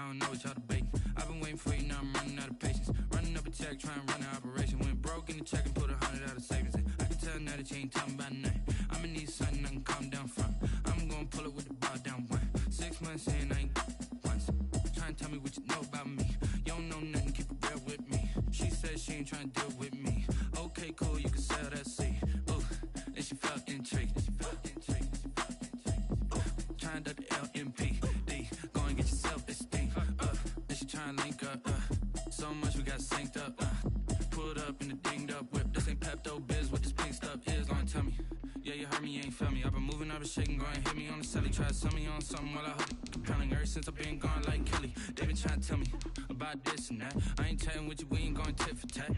I don't know what y'all debating. I've been waiting for you, now I'm running out of patience. Running up a check, trying to run an operation. Went broke in the check and put 100 out of savings in. I can tell now that you ain't talking about nothing. I'ma need something I can calm down from. I'm gonna pull it with the bar down one. 6 months in, I ain't once. Trying to tell me what you know about me. You don't know nothing, keep it real with me. She said she ain't trying to deal with me. Okay, cool, you can sell that seed. Ooh, and she felt intrigued. Trying to duck the LMPD. Go and get your self-esteem up. And she trying to link up. So much we got synced up. Pulled up in the dinged up whip. This ain't Pepto-Biz, what this pink stuff is. Long tell me. Yeah, you heard me, you ain't felt me. I've been moving, I've been shaking, go and hit me on the celly. Try to sell me on something while I hope it compelling. Ever since I've been gone like Kelly, they been trying to tell me about this and that. I ain't chatting with you, we ain't going tit for tat.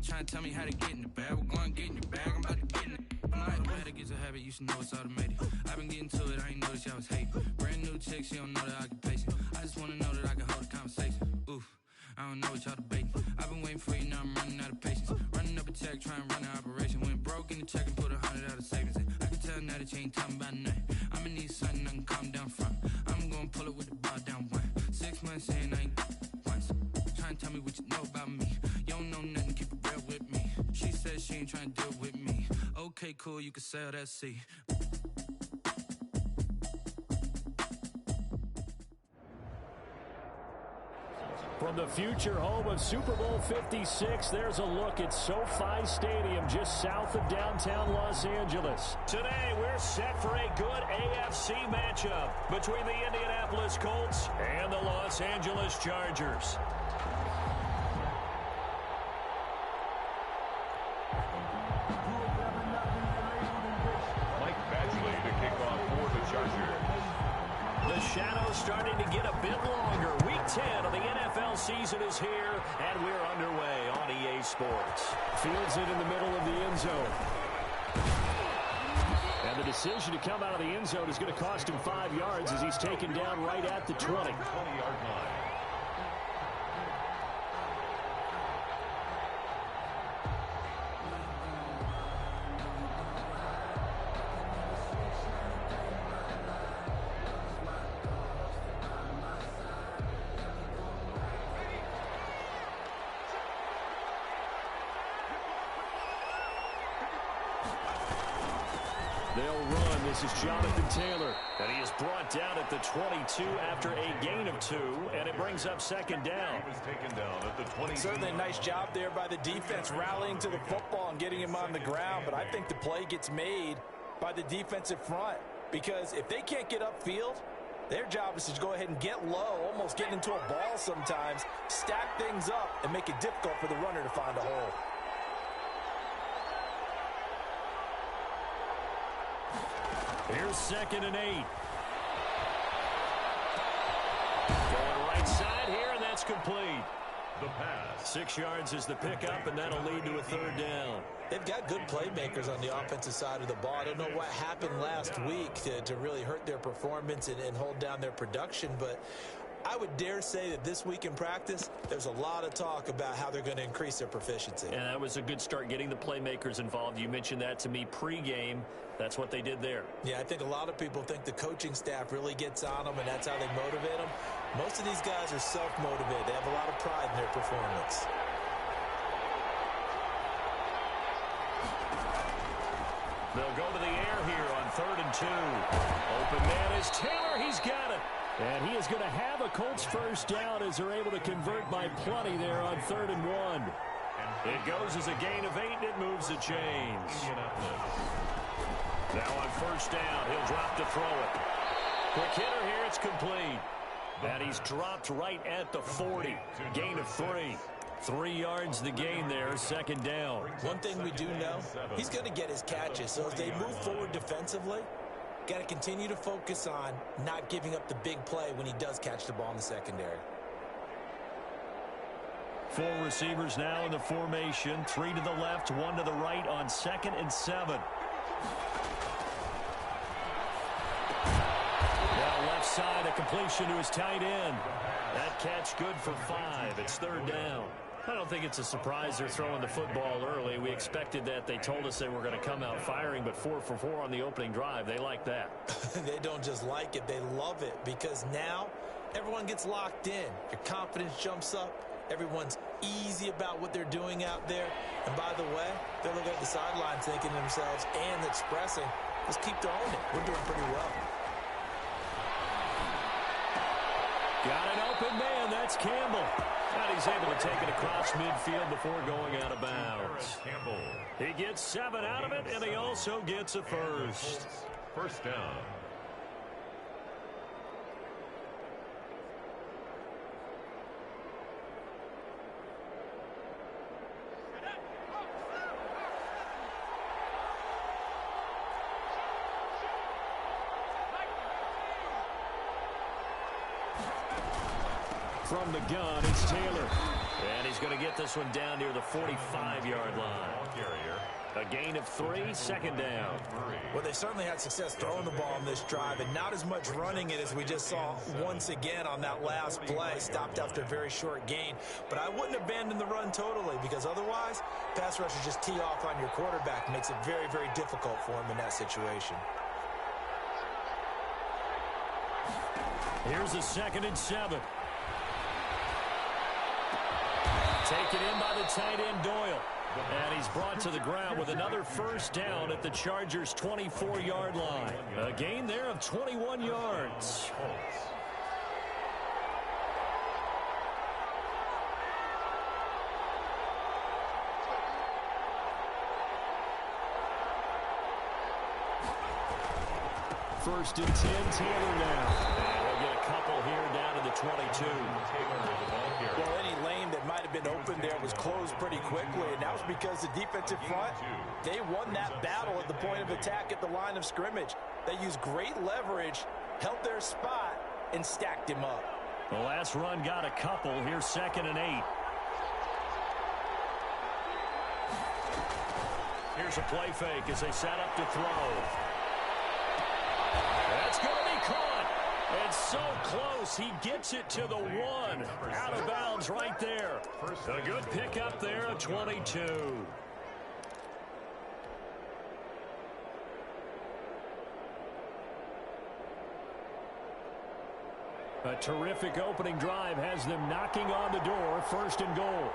Trying to tell me how to get in the bag. We're going to get in the bag, I'm about to get in it. I'm like, bad, it gets a habit, you should know it's automated. I've been getting to it, I ain't noticed y'all was hating. Brand new chick, she don't know the occupation. I just wanna know that I can hold a conversation. Ooh, I don't know what y'all debating. I've been waiting for you, now I'm running out of patience. Running up a check, trying to run an operation. Went broke in the check and put 100 out of savings in. I can tell now that you ain't talking about nothing. I'ma need something I can calm down from. I'm gonna pull it with the bar down one. 6 months in, I ain't once. Trying to tell me what you know about me. You don't know nothing, keep it real with me. She said she ain't trying to deal with me. Okay, cool, you can sell that seed. From the future home of Super Bowl 56, there's a look at SoFi Stadium just south of downtown Los Angeles. Today, we're set for a good AFC matchup between the Indianapolis Colts and the Los Angeles Chargers. The shadow's starting to get a bit longer. Week 10 of the NFL season is here, and we're underway on EA Sports. Fields it in the middle of the end zone. And the decision to come out of the end zone is going to cost him 5 yards as he's taken down right at the 20. 20-yard line. They'll run. This is Jonathan Taylor. And he is brought down at the 22 after a gain of 2, and it brings up second down. He was taken down at the 20. Certainly a nice job there by the defense rallying to the football and getting him on the ground, but I think the play gets made by the defensive front because if they can't get upfield, their job is to go ahead and get low, almost get into a ball sometimes, stack things up, and make it difficult for the runner to find a hole. Here's 2nd and 8. Going right side here, and that's complete. The pass. 6 yards is the pickup, and that'll lead to a 3rd down. They've got good playmakers on the offensive side of the ball. I don't know what happened last week to really hurt their performance and hold down their production, but I would dare say that this week in practice, there's a lot of talk about how they're going to increase their proficiency. And that was a good start getting the playmakers involved. You mentioned that to me pregame. That's what they did there. Yeah, I think a lot of people think the coaching staff really gets on them, and that's how they motivate them. Most of these guys are self-motivated. They have a lot of pride in their performance. They'll go to the air here on 3rd and 2. Open man is Taylor. He's got it. And he is going to have a Colts first down as they're able to convert by plenty there on 3rd and 1. It goes as a gain of 8, and it moves the chains. Now on 1st down, he'll drop to throw it. Quick hitter here, it's complete. And he's dropped right at the 40. Gain of 3. 3 yards the gain there, 2nd down. One thing we do know, he's going to get his catches. So as they move forward defensively, got to continue to focus on not giving up the big play when he does catch the ball in the secondary. 4 receivers now in the formation. 3 to the left, 1 to the right on 2nd and 7. Now left side, a completion to his tight end. That catch good for 5. It's 3rd down. I don't think it's a surprise they're throwing the football early. We expected that. They told us they were going to come out firing, but 4 for 4 on the opening drive. They like that. They don't just like it. They love it because now everyone gets locked in. Your confidence jumps up. Everyone's easy about what they're doing out there. And by the way, they're looking at the sideline thinking to themselves and expressing, let's keep throwing it. We're doing pretty well. Got an open man. That's Campbell. And he's able to take it across midfield before going out of bounds. He gets 7 out of it, and he also gets a first. First down. From the gun, it's Taylor. And he's going to get this one down near the 45-yard line. A gain of 3, second down. Well, they certainly had success throwing the ball on this drive, and not as much running it as we just saw once again on that last play. Stopped after a very short gain. But I wouldn't abandon the run totally, because otherwise, pass rushers just tee off on your quarterback. Makes it very, very difficult for him in that situation. Here's a 2nd and 7. Taken in by the tight end, Doyle. And he's brought to the ground with another first down at the Chargers' 24-yard line. A gain there of 21 yards. First and 10, Taylor now. And he'll get a couple here down to the 22. Well, any lane that might have been open there was closed pretty quickly, and that was because the defensive front, they won that battle at the point of attack at the line of scrimmage. They used great leverage, held their spot, and stacked him up. The last run got a couple. Here's 2nd and 8. Here's a play fake as they set up to throw. That's going to be caught. It's so close. He gets it to the 1. Out of bounds right there. A good pickup there of 22. A terrific opening drive has them knocking on the door. 1st and goal.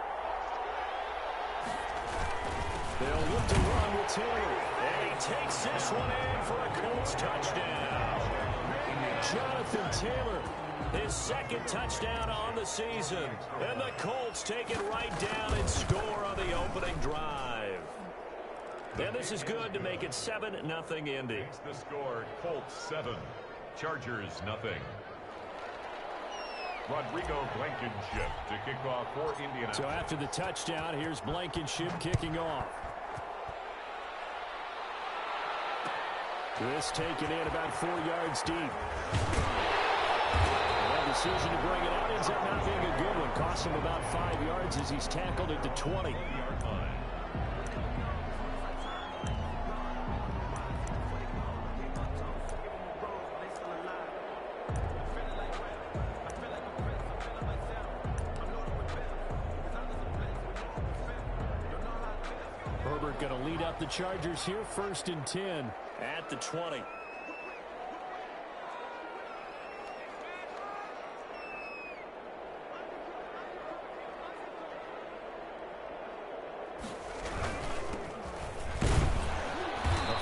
They'll look to run with Taylor. And he takes this one in for a Colts touchdown. Jonathan Taylor, his 2nd touchdown on the season. And the Colts take it right down and score on the opening drive. And this is good to make it 7-0 Indy. The score, Colts 7, Chargers 0. Rodrigo Blankenship to kick off for Indianapolis. So after the touchdown, here's Blankenship kicking off. This taken in about 4 yards deep. The decision to bring it out ends up not being a good one. Cost him about 5 yards as he's tackled at the 20. Herbert going to lead up the Chargers here. 1st and 10 at the 20.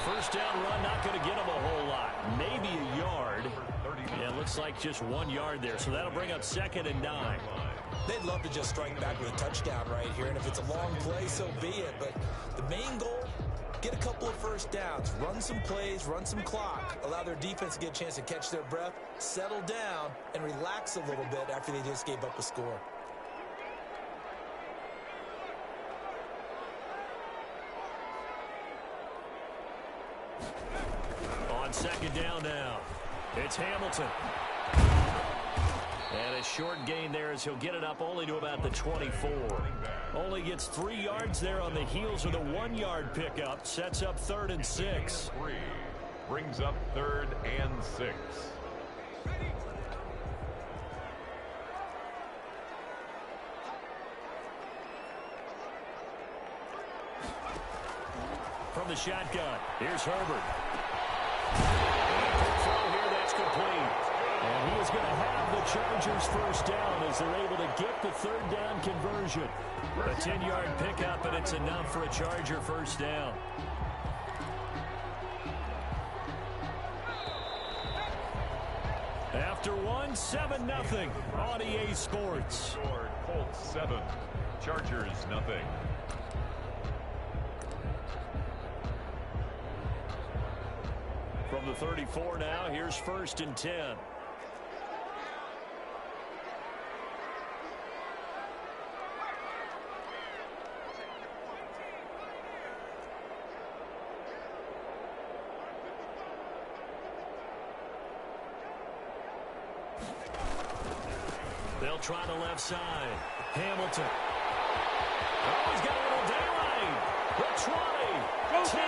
First down run, not going to get him a whole lot. Maybe a yard. Yeah, it looks like just 1 yard there. So that'll bring up 2nd and 9. They'd love to just strike back with a touchdown right here, and if it's a long play, so be it. But the main goal, get a couple of first downs, run some plays, run some clock, allow their defense to get a chance to catch their breath, settle down, and relax a little bit after they just gave up a score. On 2nd down now, it's Hamilton. And a short gain there as he'll get it up only to about the 24. Only gets 3 yards there on the heels of the 1 yard pickup. Sets up 3rd and 6. Brings up 3rd and 6. From the shotgun, here's Herbert. Quick throw here, that's complete. And he is going to have the Chargers first down as they're able to get the third down conversion. A 10-yard pickup, and it's enough for a Charger first down. After one, 7-0 on EA Sports. Colts 7, Chargers nothing. From the 34 now, here's 1st and 10. They'll try the left side. Hamilton. Oh, he's got a little daylight. The 20. 10.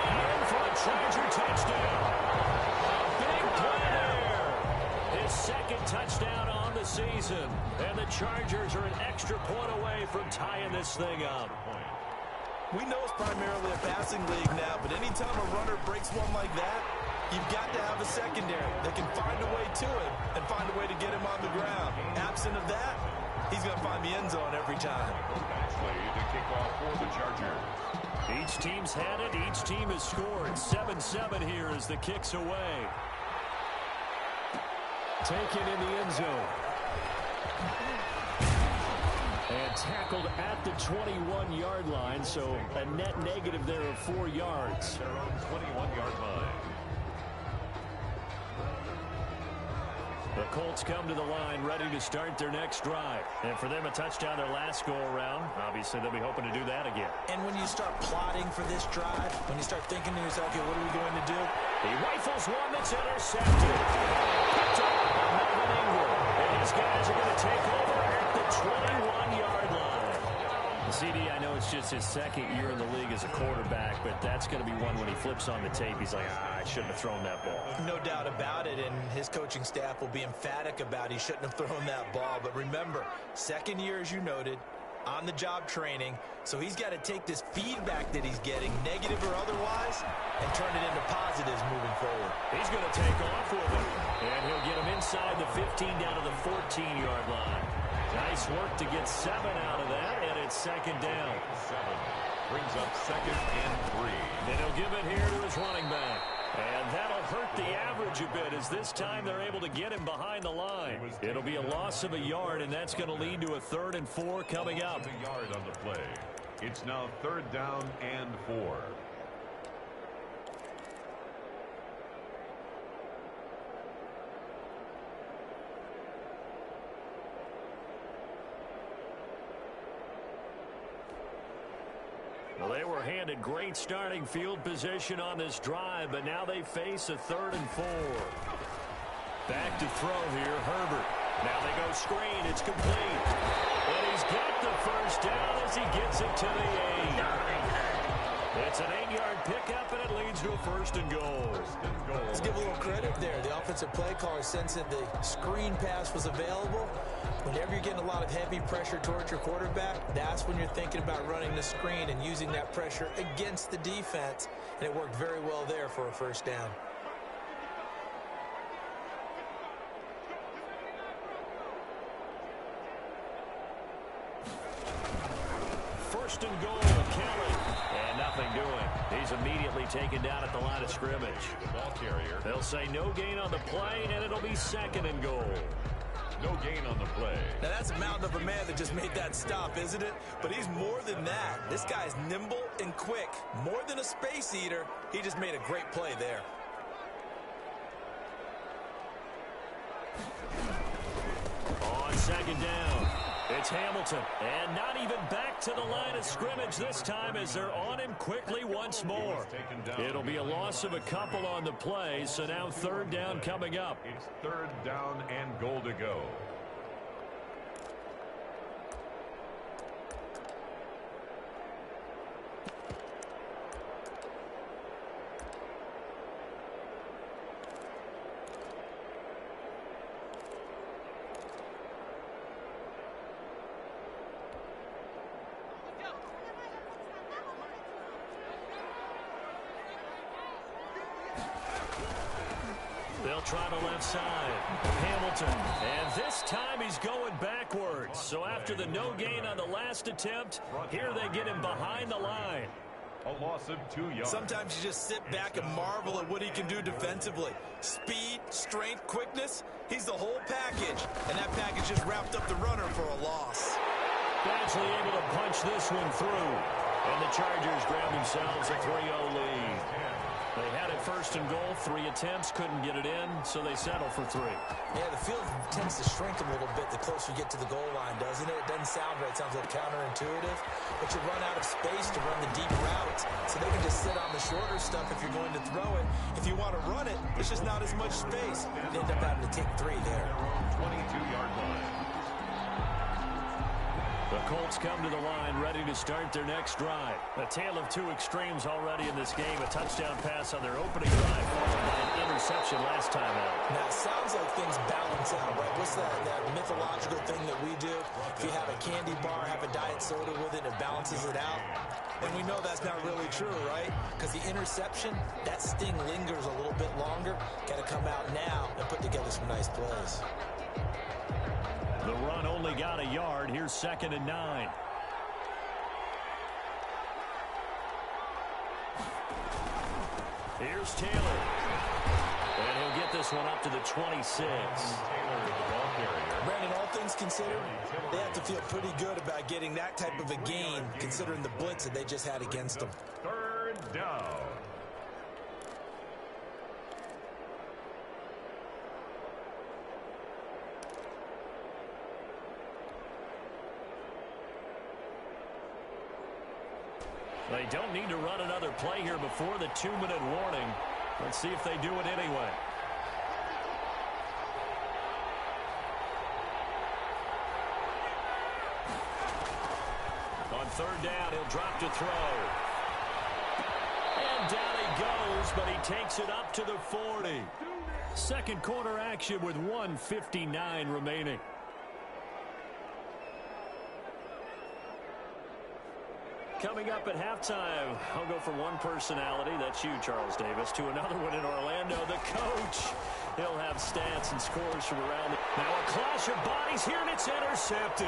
And for a Charger touchdown. A big play there. His second touchdown on the season. And the Chargers are an extra point away from tying this thing up. We know it's primarily a passing league now, but anytime a runner breaks one like that, you've got to have a secondary that can find a way to it and find a way to get him on the ground. Absent of that, he's going to find the end zone every time. Play to kick off for the Chargers. Each team's had it. Each team has scored. 7-7 here as the kick's away. Taken in the end zone. And tackled at the 21-yard line, so a net negative there of 4 yards. Their own 21-yard line. The Colts come to the line ready to start their next drive. And for them, a touchdown their last go-around. Obviously, they'll be hoping to do that again. And when you start plotting for this drive, when you start thinking to yourself, okay, what are we going to do? He rifles one that's intercepted. Picked up by Melvin Ingram. And these guys are going to take over at the 21-yard line. CD, I know it's just his second year in the league as a quarterback, but that's going to be one when he flips on the tape. He's like, I shouldn't have thrown that ball. No doubt about it, and his coaching staff will be emphatic about he shouldn't have thrown that ball. But remember, second year, as you noted, on-the-job training, so he's got to take this feedback that he's getting, negative or otherwise, and turn it into positives moving forward. He's going to take off with it, and he'll get him inside the 15 down to the 14-yard line. Nice work to get 7 out of that, and it's second down. 7 brings up 2nd and 3. And he'll give it here to his running back. And that'll hurt the average a bit as this time they're able to get him behind the line. It'll be a loss of a yard, and that's going to lead to a 3rd and 4 coming up. A yard on the play. It's now 3rd down and 4. Well, they were handed great starting field position on this drive, but now they face a 3rd and 4. Back to throw here, Herbert. Now they go screen. It's complete. And he's got the first down as he gets it to the 8. It's an 8-yard pickup, and it leads to a 1st and goal. Let's give a little credit there. The offensive play caller sensed that the screen pass was available. Whenever you're getting a lot of heavy pressure towards your quarterback, that's when you're thinking about running the screen and using that pressure against the defense. And it worked very well there for a first down. First and goal, Kelly. And nothing doing. He's immediately taken down at the line of scrimmage. The ball carrier. They'll say no gain on the play, and it'll be 2nd and goal. No gain on the play. Now, that's a mountain of a man that just made that stop, isn't it? But he's more than that. This guy's nimble and quick. More than a space eater, he just made a great play there. On 2nd down, it's Hamilton. And not even back to the line of scrimmage this time as they're on him quickly once more. It'll be a loss of a couple on the play, so now 3rd down coming up. It's 3rd down and goal to go. try the left side. Hamilton. And this time he's going backwards. So after the no gain on the last attempt, here they get him behind the line. A loss of 2 yards. Sometimes you just sit back and marvel at what he can do defensively. Speed, strength, quickness. He's the whole package. And that package just wrapped up the runner for a loss. Badgley able to punch this one through. And the Chargers grab themselves a 3-0 lead. They had it first and goal, 3 attempts, couldn't get it in, so they settle for 3. Yeah, the field tends to shrink a little bit the closer you get to the goal line, doesn't it? It doesn't sound right. It sounds a little counterintuitive. But you run out of space to run the deep routes, so they can just sit on the shorter stuff if you're going to throw it. If you want to run it, there's just not as much space. They end up having to take 3 there. 22-yard line. The Colts come to the line, ready to start their next drive. A tale of 2 extremes already in this game. A touchdown pass on their opening drive, followed by an interception last time out. Now, it sounds like things balance out, right? What's that mythological thing that we do? If you have a candy bar, have a diet soda with it, it balances it out. And we know that's not really true, right? Because the interception, that sting lingers a little bit longer. Got to come out now and put together some nice plays. The run only got a yard. Here's 2nd and 9. Here's Taylor. And he'll get this one up to the 26. Brandon, all things considered, they have to feel pretty good about getting that type of a gain, considering the blitz that they just had against them. 3rd down. They don't need to run another play here before the 2-minute warning. Let's see if they do it anyway. On 3rd down, he'll drop to throw. And down he goes, but he takes it up to the 40. Second quarter action with 1:59 remaining. Coming up at halftime, I'll go from one personality, that's you, Charles Davis, to another one in Orlando, the coach. He'll have stats and scores from around. Now a clash of bodies here, and it's intercepted.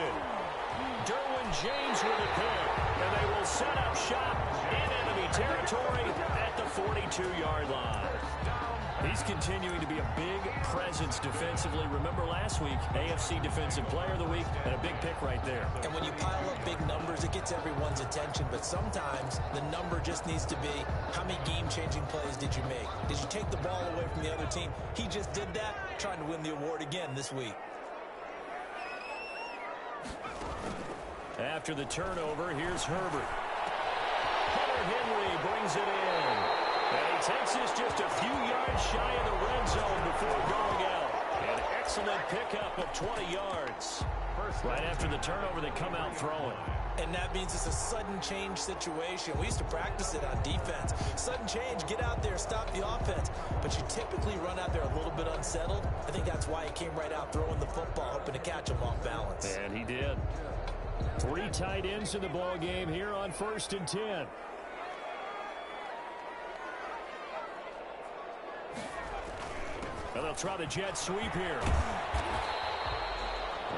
Derwin James with a pick, and they will set up shop in enemy territory at the 42-yard line. He's continuing to be a big presence defensively. Remember last week, AFC Defensive Player of the Week, and a big pick right there. And when you pile up big numbers, it gets everyone's attention. But sometimes the number just needs to be, how many game-changing plays did you make? Did you take the ball away from the other team? He just did that, trying to win the award again this week. After the turnover, here's Herbert. Hunter Henry brings it in. And he takes this just a few yards shy of the red zone before going out. An excellent pickup of 20 yards. Right after the turnover, they come out throwing. And that means it's a sudden change situation. We used to practice it on defense. Sudden change, get out there, stop the offense. But you typically run out there a little bit unsettled. I think that's why he came right out throwing the football, hoping to catch him off balance. And he did. 3 tight ends in the ball game here on 1st and 10. And they'll try the jet sweep here.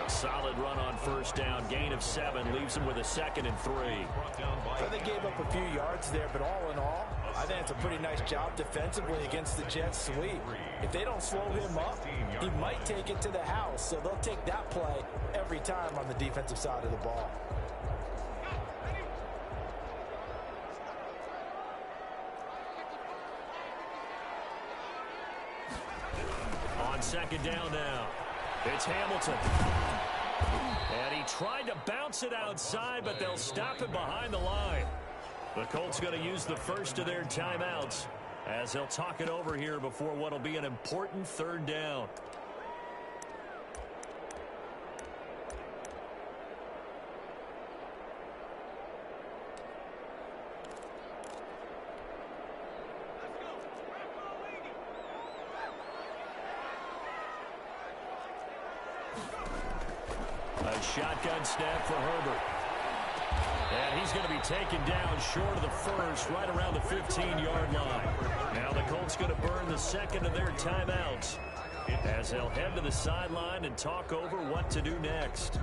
A solid run on 1st down. Gain of 7 leaves them with a 2nd and 3. Well, they gave up a few yards there, but all in all, I think it's a pretty nice job defensively against the jet sweep. If they don't slow him up, he might take it to the house. So they'll take that play every time on the defensive side of the ball. On 2nd down now, it's Hamilton. And he tried to bounce it outside, but they'll stop it behind the line. The Colts going to use the first of their timeouts as they'll talk it over here before what will be an important 3rd down. A shotgun snap for Herbert. And he's going to be taken down short of the first, right around the 15-yard line. Now the Colts going to burn the second of their timeouts as they'll head to the sideline and talk over what to do next.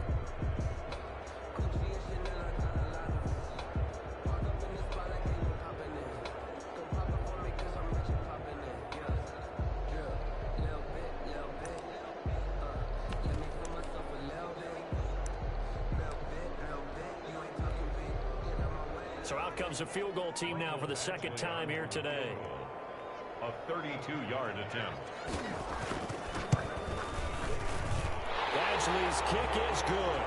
So out comes a field goal team now for the second time here today. A 32-yard attempt. Badgley's kick is good.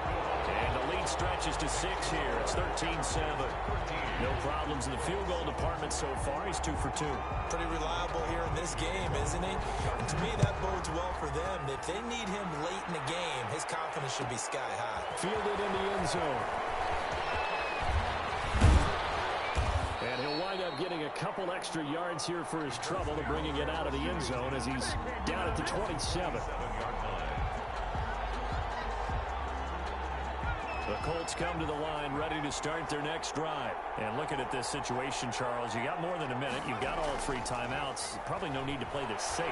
And the lead stretches to 6 here. It's 13-7. No problems in the field goal department so far. He's 2 for 2. Pretty reliable here in this game, isn't he? And to me, that bodes well for them. If they need him late in the game, his confidence should be sky high. Fielded in the end zone. And he'll wind up getting a couple extra yards here for his trouble to bringing it out of the end zone as he's down at the 27. The Colts come to the line ready to start their next drive. And looking at this situation, Charles, you got more than a minute. You've got all 3 timeouts. Probably no need to play this safe.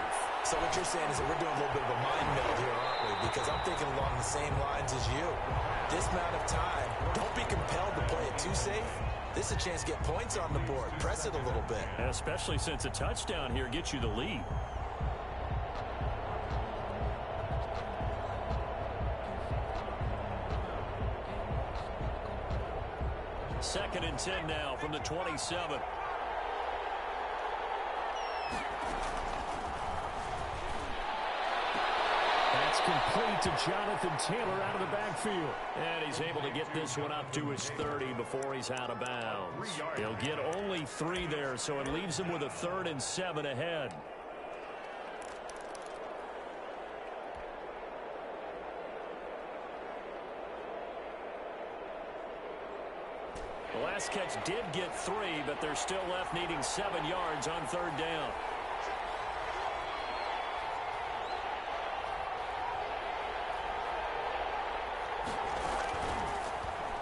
So what you're saying is that we're doing a little bit of a mind meld here, aren't we? Because I'm thinking along the same lines as you. This amount of time, don't be compelled to play it too safe. This is a chance to get points on the board. Press it a little bit. And especially since a touchdown here gets you the lead. Second and 10 now from the 27. That's complete to Jonathan Taylor out of the backfield. And he's able to get this one up to his 30 before he's out of bounds. He'll get only 3 there, so it leaves him with a 3rd and 7 ahead. The last catch did get 3, but they're still left needing 7 yards on 3rd down.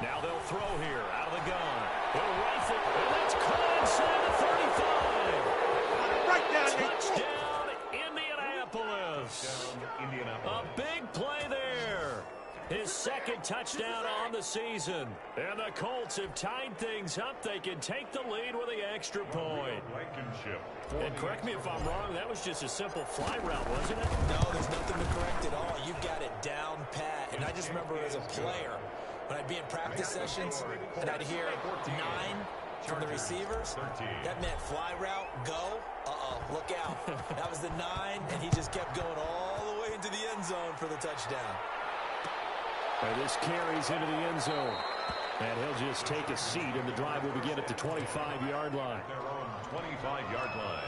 Now they'll throw here out of the gun. He'll rifle, and that's caught inside the 35. Right down. Touchdown, Indianapolis. A big play there. His 2nd touchdown on the season. And the Colts have tied things up. They can take the lead with the extra point. And correct me if I'm wrong, that was just a simple fly route, wasn't it? No, there's nothing to correct at all. You've got it down pat. And I just remember as a player, when I'd be in practice sessions and I'd hear 9 from the receivers, that meant fly route, go, look out. That was the 9, and he just kept going all the way into the end zone for the touchdown. And this carries into the end zone. And he'll just take a seat, and the drive will begin at the 25-yard line. Their own 25-yard line.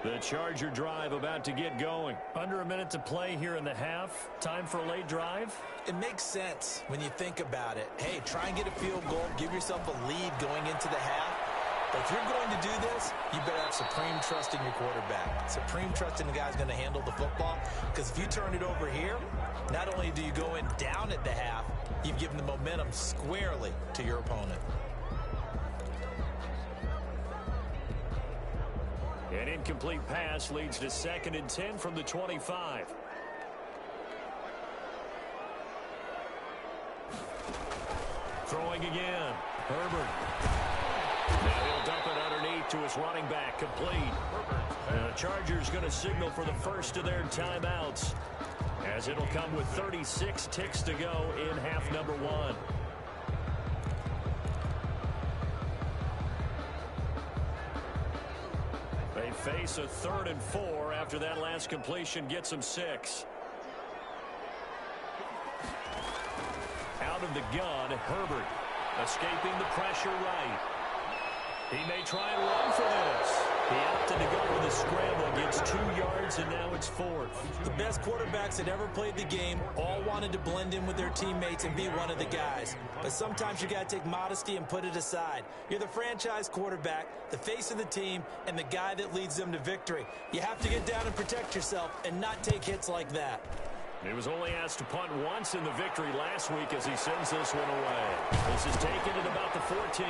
The Charger drive about to get going. Under a minute to play here in the half. Time for a late drive. It makes sense when you think about it. Hey, try and get a field goal. Give yourself a lead going into the half. But if you're going to do this, you better have supreme trust in your quarterback. Supreme trust in the guy's going to handle the football. Because if you turn it over here, not only do you go in down at the half, you've given the momentum squarely to your opponent. An incomplete pass leads to 2nd and 10 from the 25. Throwing again. Herbert. Now he'll dump it underneath to his running back. Complete. Now the Chargers going to signal for the first of their timeouts, as it'll come with 36 ticks to go in half number 1. They face a 3rd and 4 after that last completion gets them 6. Out of the gun, Herbert escaping the pressure right. He may try and run for this. He opted to go with a scramble, gets 2 yards, and now it's 4th. The best quarterbacks that ever played the game all wanted to blend in with their teammates and be one of the guys. But sometimes you got to take modesty and put it aside. You're the franchise quarterback, the face of the team, and the guy that leads them to victory. You have to get down and protect yourself and not take hits like that. He was only asked to punt once in the victory last week as he sends this one away. This is taken at about the 14.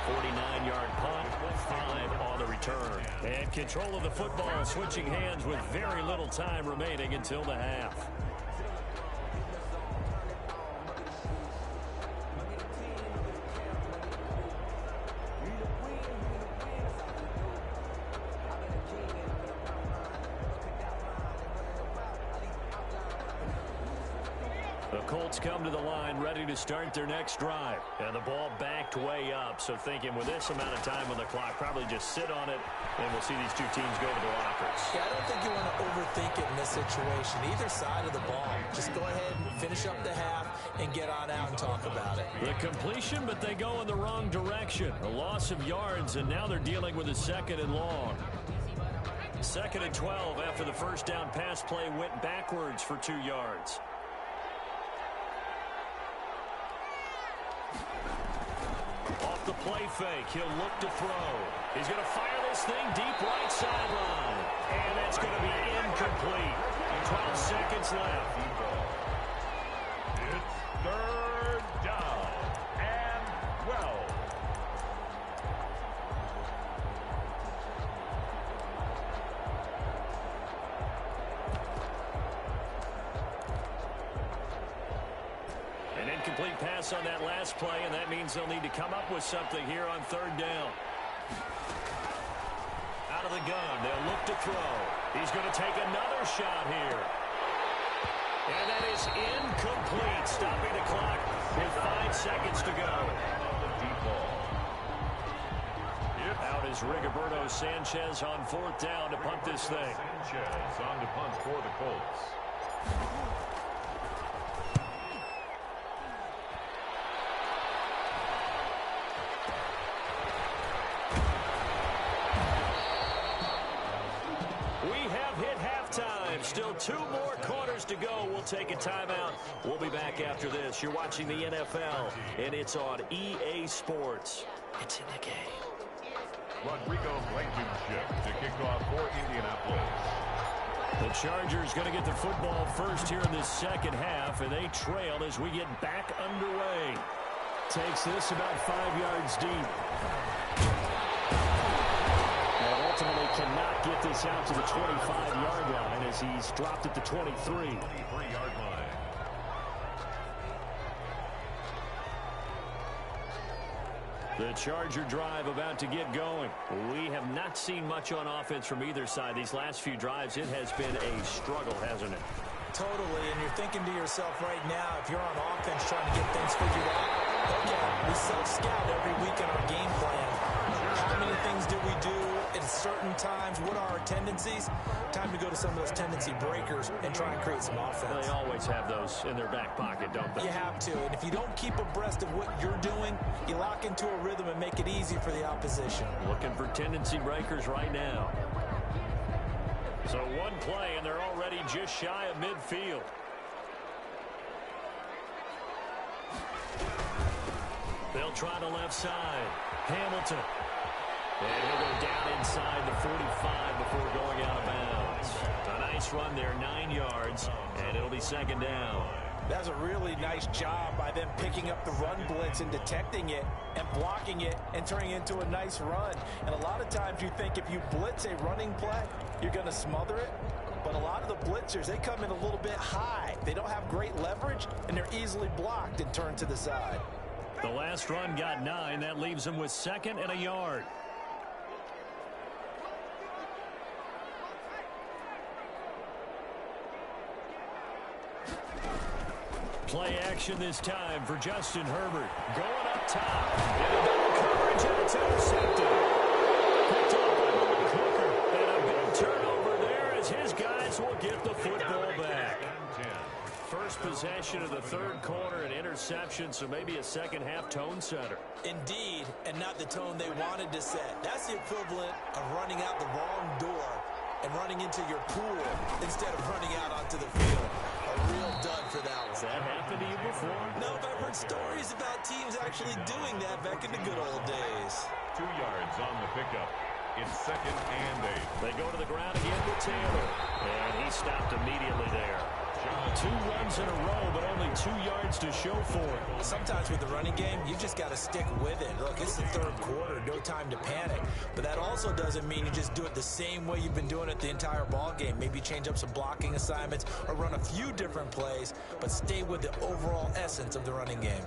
49-yard punt, 5 on the return. And control of the football, switching hands with very little time remaining until the half. The Colts come to the line ready to start their next drive. And the ball backed way up. So thinking with this amount of time on the clock, probably just sit on it, and we'll see these two teams go to the lockers. Yeah, I don't think you want to overthink it in this situation. Either side of the ball. Just go ahead and finish up the half and get on out and talk about it. The completion, but they go in the wrong direction. A loss of yards, and now they're dealing with a 2nd and long. 2nd and 12 after the first down pass play went backwards for 2 yards. Off the play fake, he'll look to throw. He's going to fire this thing deep right sideline. And that's going to be incomplete. 12 seconds left. It's 3rd down and 12. An incomplete pass on that last play, and that means they'll need to come up with something here on 3rd down. Out of the gun, they'll look to throw. He's going to take another shot here. And that is incomplete, stopping the clock with 5 seconds to go. Out is Rigoberto Sanchez on 4th down to punt this thing. Sanchez on to punt for the Colts. Still 2 more quarters to go. We'll take a timeout. We'll be back after this. You're watching the NFL, and it's on EA Sports. It's in the game. Rodrigo Blankenship to kick off for Indianapolis. The Chargers going to get the football first here in this 2nd half, and they trail as we get back underway. Takes this about 5 yards deep. Ultimately cannot get this out to the 25-yard line as he's dropped at the 23. 23-yard line. The Charger drive about to get going. We have not seen much on offense from either side. These last few drives, it has been a struggle, hasn't it? Totally, and you're thinking to yourself right now, if you're on offense trying to get things figured out, okay, we self-scout every week in our game plan. How many things do we do at certain times? What are our tendencies? Time to go to some of those tendency breakers and try and create some offense. They always have those in their back pocket, don't they? You have to, and if you don't keep abreast of what you're doing, you lock into a rhythm and make it easy for the opposition. Looking for tendency breakers right now. So 1 play, and they're already just shy of midfield. They'll try the left side. Hamilton. And he'll go down inside the 45 before going out of bounds. A nice run there, 9 yards, and it'll be 2nd down. That's a really nice job by them picking up the run blitz and detecting it and blocking it and turning it into a nice run. And a lot of times you think if you blitz a running play, you're going to smother it. But a lot of the blitzers, they come in a little bit high. They don't have great leverage, and they're easily blocked and turned to the side. The last run got 9. That leaves them with 2nd and a yard. Play action this time for Justin Herbert. Going up top. Into double coverage, and it's intercepted. Picked up by Malik Hooker. And a big turnover there as his guys will get the football back. First possession of the 3rd quarter, and intercepted. interception, so maybe a second-half tone setter. Indeed, and not the tone they wanted to set. That's the equivalent of running out the wrong door and running into your pool instead of running out onto the field. A real dud for that one. Has that happened to you before? No, but I've heard stories about teams actually doing that back in the good old days. 2 yards on the pickup. It's 2nd and 8. They go to the ground again with Taylor. And he stopped immediately there. 2 runs in a row, but only 2 yards to show for it. Sometimes with the running game, you just got to stick with it. Look, it's the 3rd quarter, no time to panic. But that also doesn't mean you just do it the same way you've been doing it the entire ball game. Maybe change up some blocking assignments or run a few different plays, but stay with the overall essence of the running game.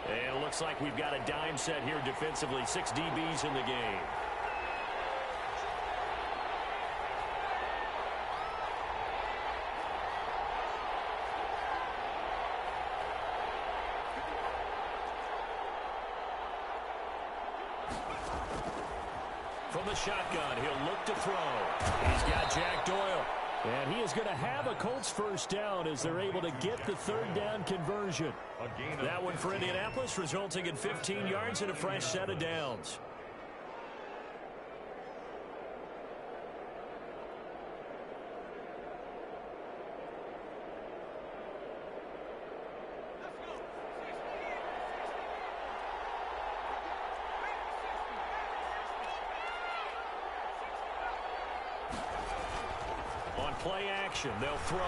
And it looks like we've got a dime set here defensively. 6 DBs in the game. From the shotgun, he'll look to throw. He's got Jack Doyle. And he is going to have a Colts first down as they're able to get the 3rd down conversion. That one for Indianapolis, resulting in 15 yards and a fresh set of downs. Play action. They'll throw.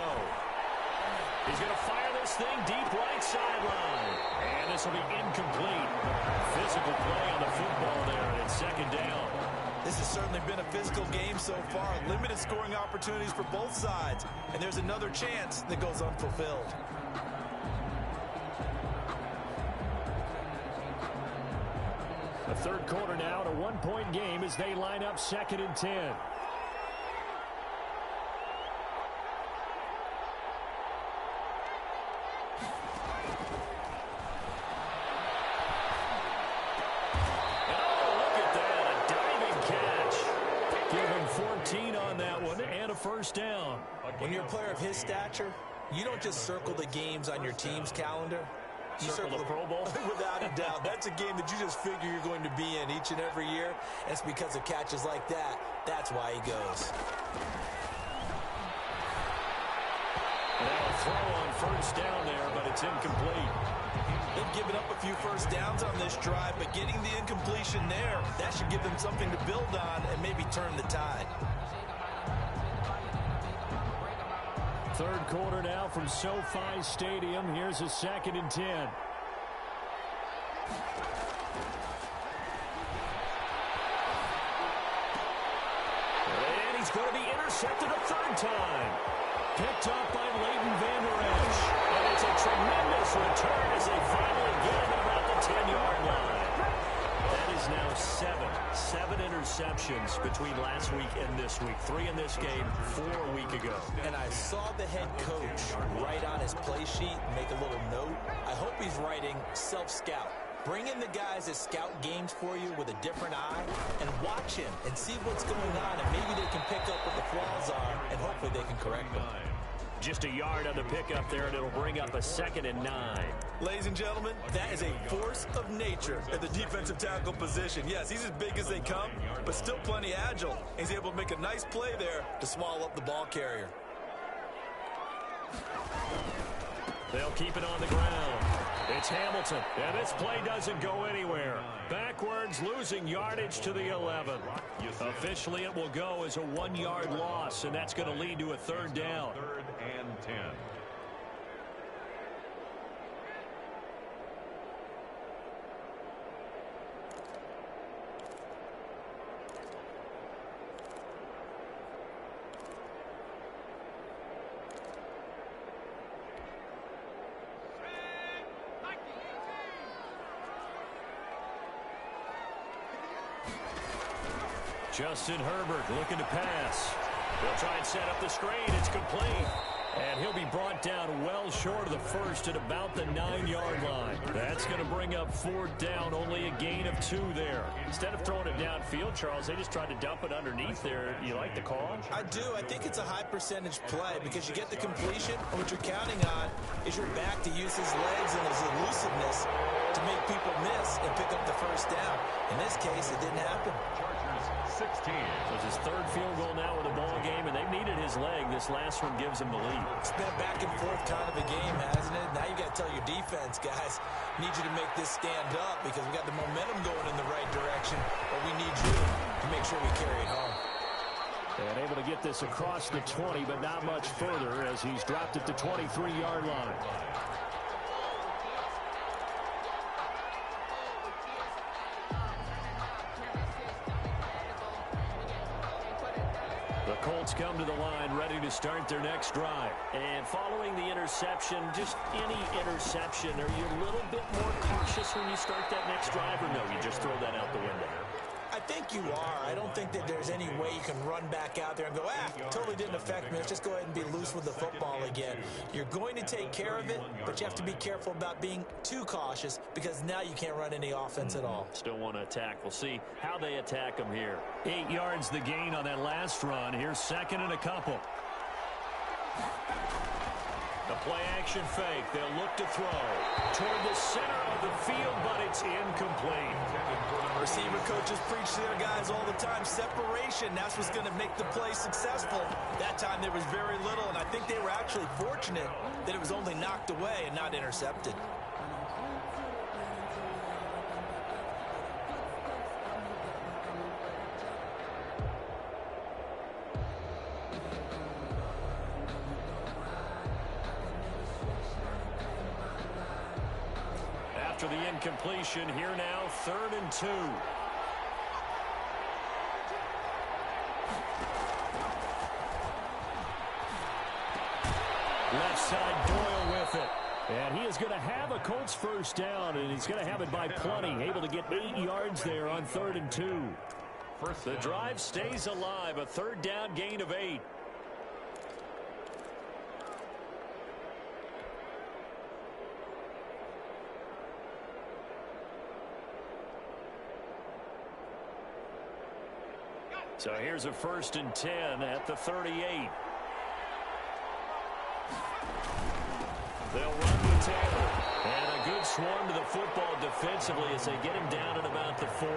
He's going to fire this thing deep right sideline. And this will be incomplete. Physical play on the football there, and it's 2nd down. This has certainly been a physical game so far. Limited scoring opportunities for both sides. And there's another chance that goes unfulfilled. The 3rd quarter now, and a 1-point game as they line up 2nd and 10. First down. When you're a player of his stature, you don't just circle the games on your team's calendar. You circle the Pro Bowl? Without a doubt. That's a game that you just figure you're going to be in each and every year. And it's because of catches like that. That's why he goes. They'll throw on first down there, but it's incomplete. They've given up a few first downs on this drive, but getting the incompletion there, that should give them something to build on and maybe turn the tide. 3rd quarter now from SoFi Stadium. Here's a 2nd and 10. And he's going to be intercepted a 3rd time. Picked up by Leighton Vander Esch. And it's a tremendous return as they finally get him about the 10-yard line. That is now 7 interceptions between last week and this week. 3 in this game, 4 a week ago. And I saw the head coach write on his play sheet and make a little note. I hope he's writing self-scout. Bring in the guys that scout games for you with a different eye and watch him and see what's going on, and maybe they can pick up what the flaws are, and hopefully they can correct them. Just a yard on the pickup there, and it'll bring up a 2nd and 9. Ladies and gentlemen, that is a force of nature at the defensive tackle position. Yes, he's as big as they come, but still plenty agile. He's able to make a nice play there to swallow up the ball carrier. They'll keep it on the ground. It's Hamilton, and this play doesn't go anywhere. Backwards, losing yardage to the 11. Officially, it will go as a 1-yard loss, and that's going to lead to a 3rd down. 3rd and 10. Justin Herbert looking to pass. They'll try and set up the screen. It's complete. And he'll be brought down well falls short of the first at about the 9-yard line. That's going to bring up 4th down, only a gain of 2 there. Instead of throwing it downfield, Charles, they just tried to dump it underneath there. You like the call? I do. I think it's a high percentage play because you get the completion, and what you're counting on is your back to use his legs and his elusiveness to make people miss and pick up the first down. In this case, it didn't happen. Chargers 16. So it's his 3rd field goal now with the ball game, and they've needed his leg. This last one gives him the lead. It's been a back and forth kind of a game, hasn't it? Now you got to tell your defense, guys, need you to make this stand up because we got the momentum going in the right direction, but we need you to make sure we carry it home. And able to get this across the 20, but not much further as he's dropped at the 23-yard line. The Colts come to the line, ready to start their next drive. And following the interception, just any interception, are you a little bit more cautious when you start that next drive, or no, you just throw that out the window? I think you are. I don't think that there's any way you can run back out there and go, totally didn't affect me. Let's just go ahead and be loose with the football again. You're going to take care of it, but you have to be careful about being too cautious because now you can't run any offense at all. Still want to attack. We'll see how they attack them here. 8 yards the gain on that last run. Here's 2nd and a couple. The play-action fake. They'll look to throw toward the center of the field, but it's incomplete. Receiver coaches preach to their guys all the time. Separation, that's what's going to make the play successful. That time there was very little, and I think they were actually fortunate that it was only knocked away and not intercepted. After the incompletion, here now, 3rd and 2. Left side, Doyle with it. And he is going to have a Colts first down, and he's going to have it by plenty. Able to get 8 yards there on 3rd and 2. The drive stays alive, a 3rd down gain of 8. So here's a 1st and 10 at the 38. They'll run with Taylor. And a good swarm to the football defensively as they get him down at about the 40.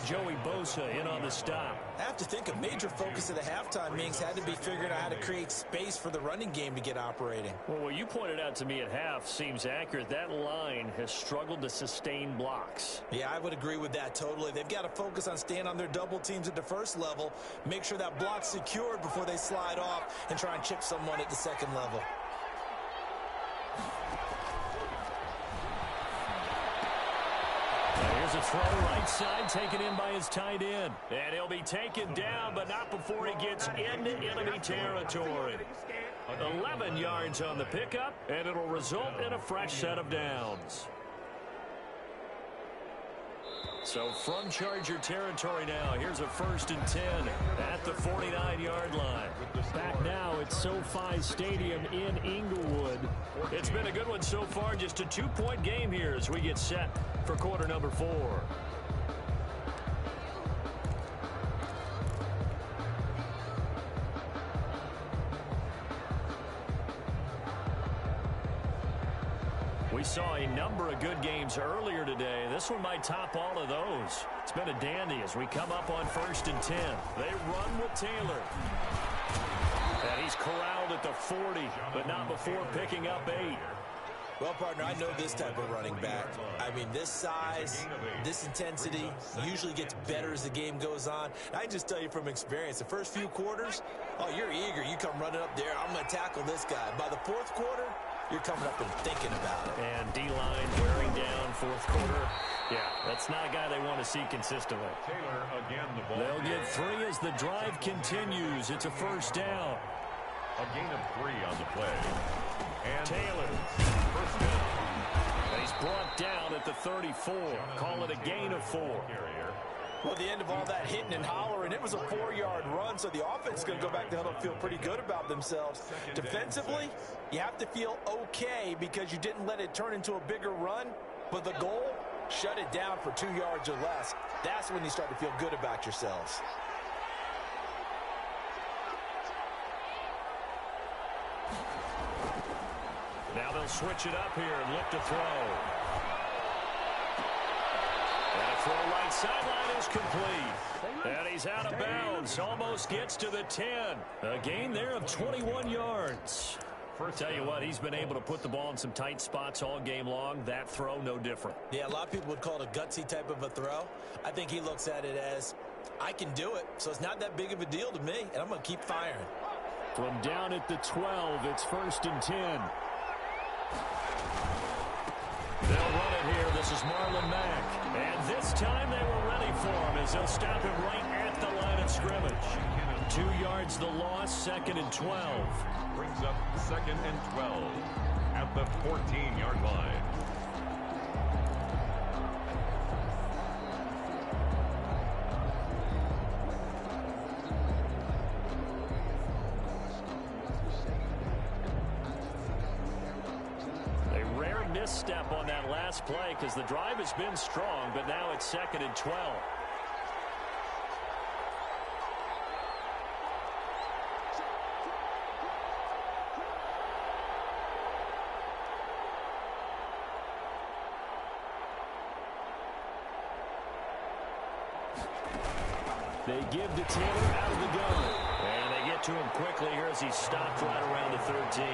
Joey Bosa in on the stop. I have to think a major focus of the halftime meetings had to be figuring out how to create space for the running game to get operating. Well, what you pointed out to me at half seems accurate. That line has struggled to sustain blocks. Yeah, I would agree with that totally. They've got to focus on staying on their double teams at the first level, make sure that block's secured before they slide off and try and chip someone at the second level. Here's a throw right side, taken in by his tight end. And he'll be taken down, but not before he gets into enemy territory. 11 yards on the pickup, and it'll result in a fresh set of downs. So from Charger territory now, here's a 1st and 10 at the 49-yard line. Back now at SoFi Stadium in Inglewood. It's been a good one so far, just a 2-point game here as we get set for quarter number 4. We saw a number of good games earlier today. This one might top all of those. It's been a dandy as we come up on 1st and 10. They run with Taylor. And he's corralled at the 40, but not before picking up 8. Well, partner, I know this type of running back. I mean, this size, this intensity usually gets better as the game goes on. I just tell you from experience, the first few quarters, oh, you're eager. You come running up there, I'm going to tackle this guy. By the 4th quarter, you're coming up and thinking about it. And D-line wearing down 4th quarter. Yeah, that's not a guy they want to see consistently. Taylor again the ball. They'll get 3 as the drive continues. It's a 1st down. A gain of 3 on the play. And Taylor. 1st down. And he's brought down at the 34. Call it a gain of 4. Well, the end of all that hitting and hollering, it was a 4-yard run, so the offense is going to go back to huddle and feel pretty good about themselves. Defensively, you have to feel okay because you didn't let it turn into a bigger run, but the goal, shut it down for 2 yards or less. That's when you start to feel good about yourselves. Now they'll switch it up here and look to throw. And a throw right sideline is complete. And he's out of bounds. Almost gets to the 10. A gain there of 21 yards. Tell you what, he's been able to put the ball in some tight spots all game long. That throw, no different. Yeah, a lot of people would call it a gutsy type of a throw. I think he looks at it as, I can do it, so it's not that big of a deal to me, and I'm going to keep firing. From down at the 12, it's 1st and 10. They'll run it here. This is Marlon Mack. And this time they were ready for him as they'll stop him right at the line of scrimmage. 2 yards the loss, 2nd and 12. Brings up 2nd and 12 at the 14-yard line. Misstep on that last play because the drive has been strong, but now it's 2nd and 12. They give to Taylor out of the gun. And they get to him quickly here as he stopped right around the 13.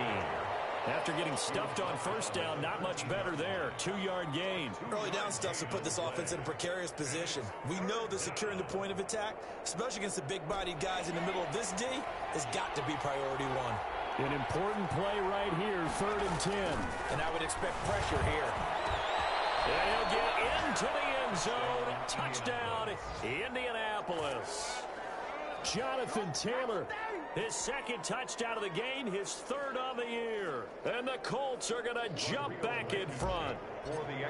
After getting stuffed on 1st down, not much better there. 2-yard gain. Early down stuff to put this offense in a precarious position. We know that securing the point of attack, especially against the big-bodied guys in the middle of this D, has got to be priority one. An important play right here, 3rd and 10. And I would expect pressure here. And he'll get into the end zone. Touchdown, Indianapolis. Jonathan Taylor, his 2nd touchdown of the game, his 3rd on the year. And the Colts are going to jump back in front.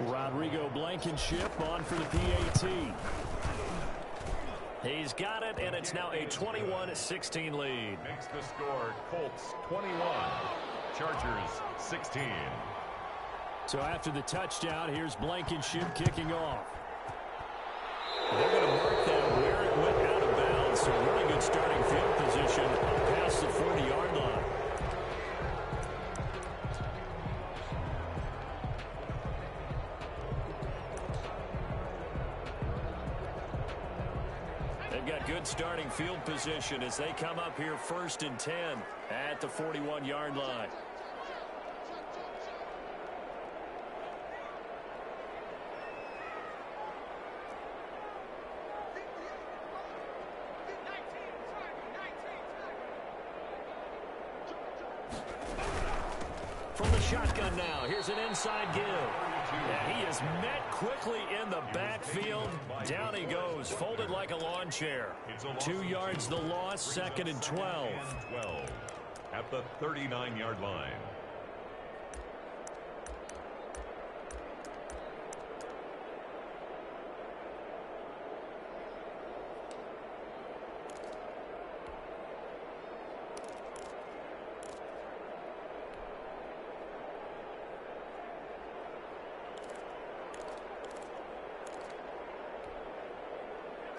Rodrigo Blankenship on for the PAT. He's got it, and it's now a 21-16 lead. Makes the score Colts 21, Chargers 16. So after the touchdown, here's Blankenship kicking off. They're going to mark that where it went out of bounds. So really good starting field position past the 40-yard line. They've got good starting field position as they come up here 1st and 10 at the 41-yard line. From the shotgun now, here's an inside give. And he is met quickly in the backfield. Down he goes, folded like a lawn chair. 2 yards the loss, 2nd and 12. 12 at the 39-yard line.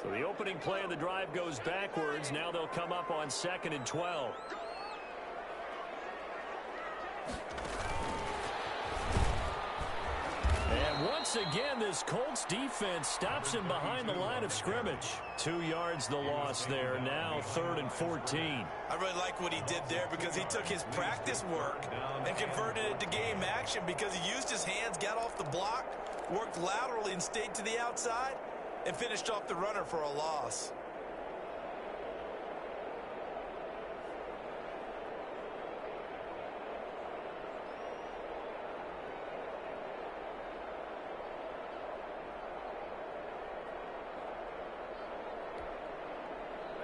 So the opening play of the drive goes backwards. Now they'll come up on 2nd and 12. And once again, this Colts defense stops him behind the line of scrimmage. 2 yards the loss there. Now 3rd and 14. I really like what he did there because he took his practice work and converted it to game action because he used his hands, got off the block, worked laterally and stayed to the outside, and finished off the runner for a loss.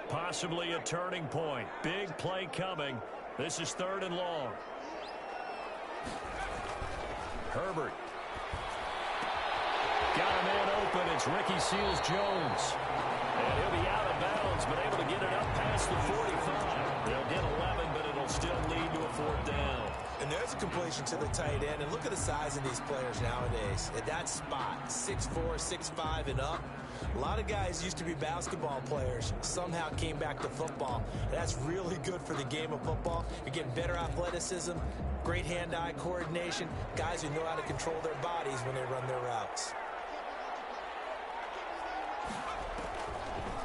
Possibly a turning point. Big play coming. This is 3rd and long. Herbert. Got a man open. It's Ricky Seals-Jones. And he'll be out of bounds, but able to get it up past the 45. They'll get 11, but it'll still lead to a 4th down. And there's a completion to the tight end. And look at the size of these players nowadays. At that spot, 6'4", 6'5", and up. A lot of guys used to be basketball players, somehow came back to football. And that's really good for the game of football. You're getting better athleticism, great hand-eye coordination, guys who know how to control their bodies when they run their routes.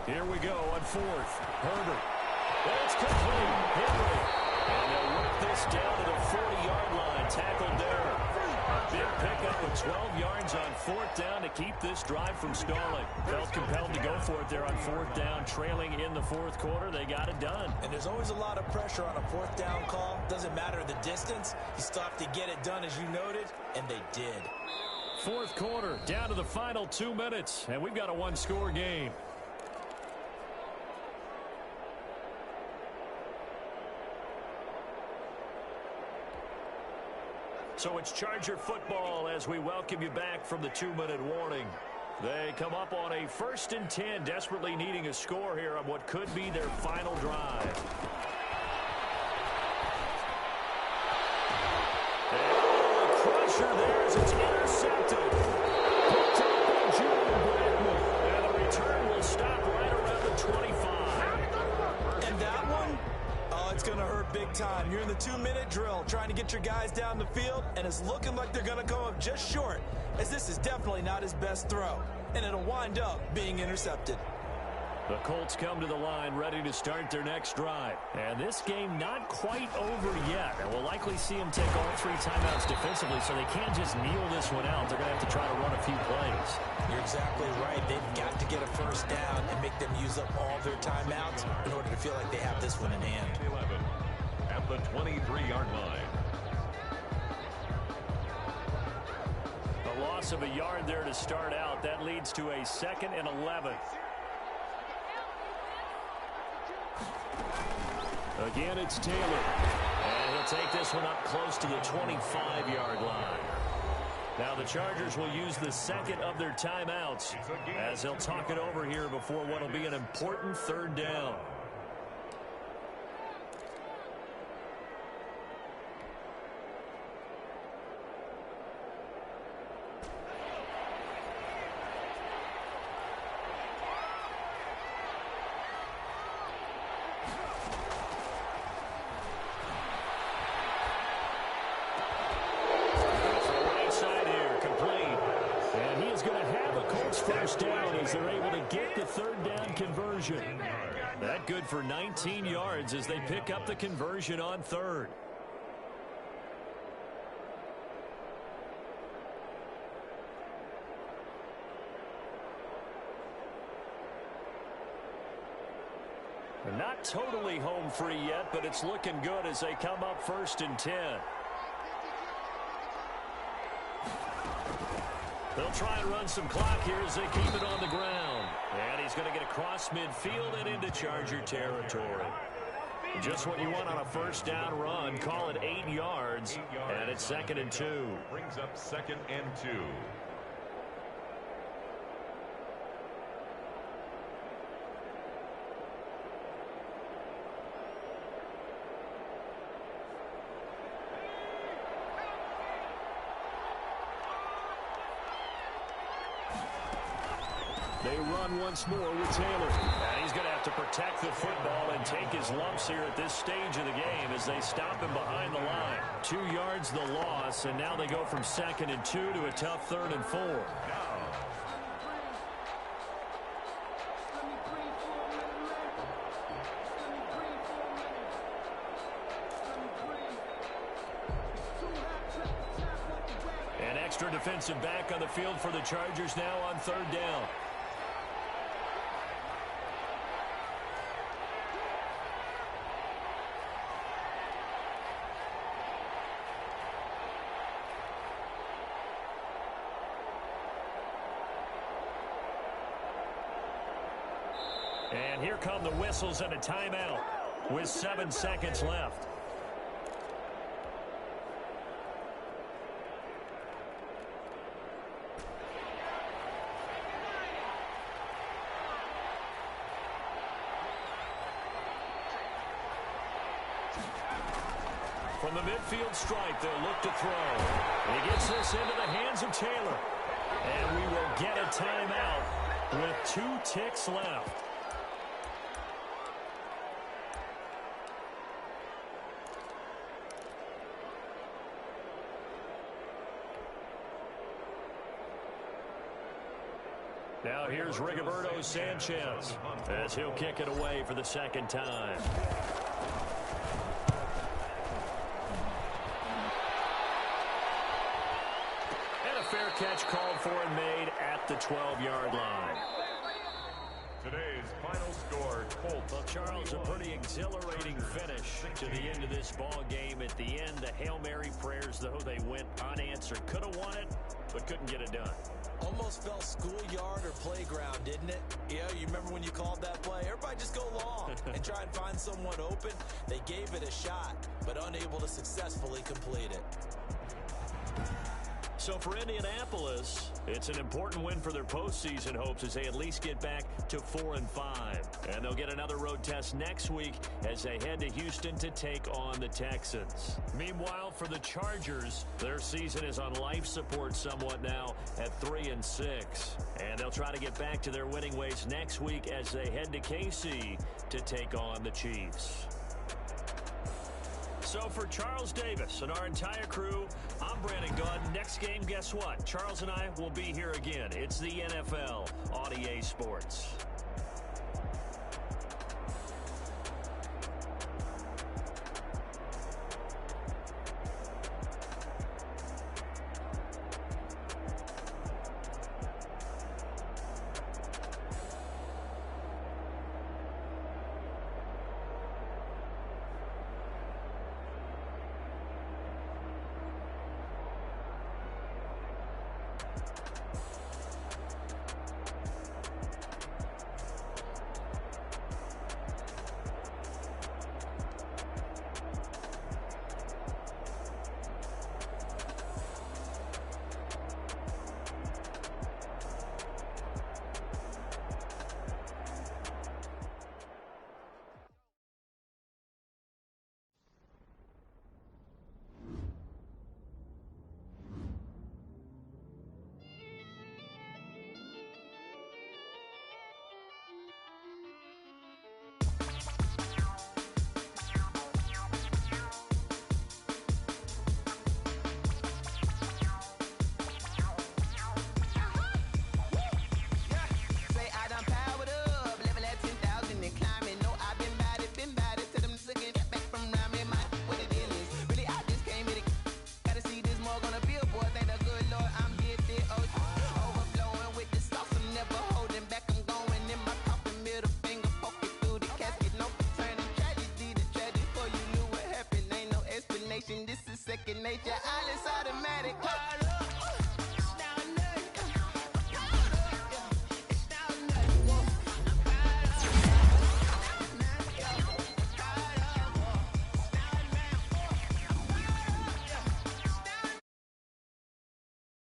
Here we go on 4th. Herbert. It's complete. Henry. And they'll work this down to the 40-yard line. Tackled there. Big pickup of 12 yards on 4th down to keep this drive from stalling. Felt compelled to go for it there on 4th down, trailing in the 4th quarter. They got it done. And there's always a lot of pressure on a 4th down call. Doesn't matter the distance. You still have to get it done, as you noted, and they did. 4th quarter, down to the final 2 minutes, and we've got a one-score game. So it's Charger football as we welcome you back from the 2-minute warning. They come up on a 1st and 10, desperately needing a score here on what could be their final drive. And the crusher there as it's intercepted. Picked up by Julian Bradley. And the return will stop right around the 25. And that one? Oh, it's going to hurt big time. You're in the 2-minute drill trying to get your guys down the field, and it's looking like they're going to come up just short, as this is definitely not his best throw, and it'll wind up being intercepted. The Colts come to the line ready to start their next drive. And this game not quite over yet. And we'll likely see them take all 3 timeouts defensively, so they can't just kneel this one out. They're going to have to try to run a few plays. You're exactly right. They've got to get a 1st down and make them use up all their timeouts in order to feel like they have this one in hand. 11 at the 23-yard line. A loss of a yard there to start out. That leads to a 2nd and 11. Again, it's Taylor. And he'll take this one up close to the 25-yard line. Now the Chargers will use the 2nd of their timeouts as they'll talk it over here before what will be an important 3rd down. That good for 19 yards as they pick up the conversion on 3rd. They're not totally home free yet, but it's looking good as they come up 1st and 10. They'll try and run some clock here as they keep it on the ground. And he's going to get across midfield and into Charger territory. Just what you want on a 1st down run. Call it 8 yards. And it's 2nd and 2. Brings up 2nd and 2. They run once more with Taylor. And he's going to have to protect the football and take his lumps here at this stage of the game as they stop him behind the line. 2 yards the loss, and now they go from 2nd and 2 to a tough 3rd and 4. An extra defensive back on the field for the Chargers now on 3rd down. And here come the whistles and a timeout with 7 seconds left. From the midfield stripe, they'll look to throw. He gets this into the hands of Taylor. And we will get a timeout with 2 ticks left. Now here's Rigoberto Sanchez as he'll kick it away for the second time. And a fair catch called for and made at the 12-yard line. Today's final score, Colts. Well, Charles, a pretty exhilarating finish to the end of this ball game. At the end, the Hail Mary prayers, though, they went unanswered. Could have won it, but couldn't get it done. Almost felt schoolyard or playground, didn't it? Yeah, you remember when you called that play? Everybody just go long and try and find someone open. They gave it a shot, but unable to successfully complete it. So for Indianapolis, it's an important win for their postseason hopes as they at least get back to 4-5. And they'll get another road test next week as they head to Houston to take on the Texans. Meanwhile, for the Chargers, their season is on life support somewhat now at 3-6. And they'll try to get back to their winning ways next week as they head to KC to take on the Chiefs. So for Charles Davis and our entire crew, I'm Brandon Gunn. Next game, guess what? Charles and I will be here again. It's the NFL on EA Sports.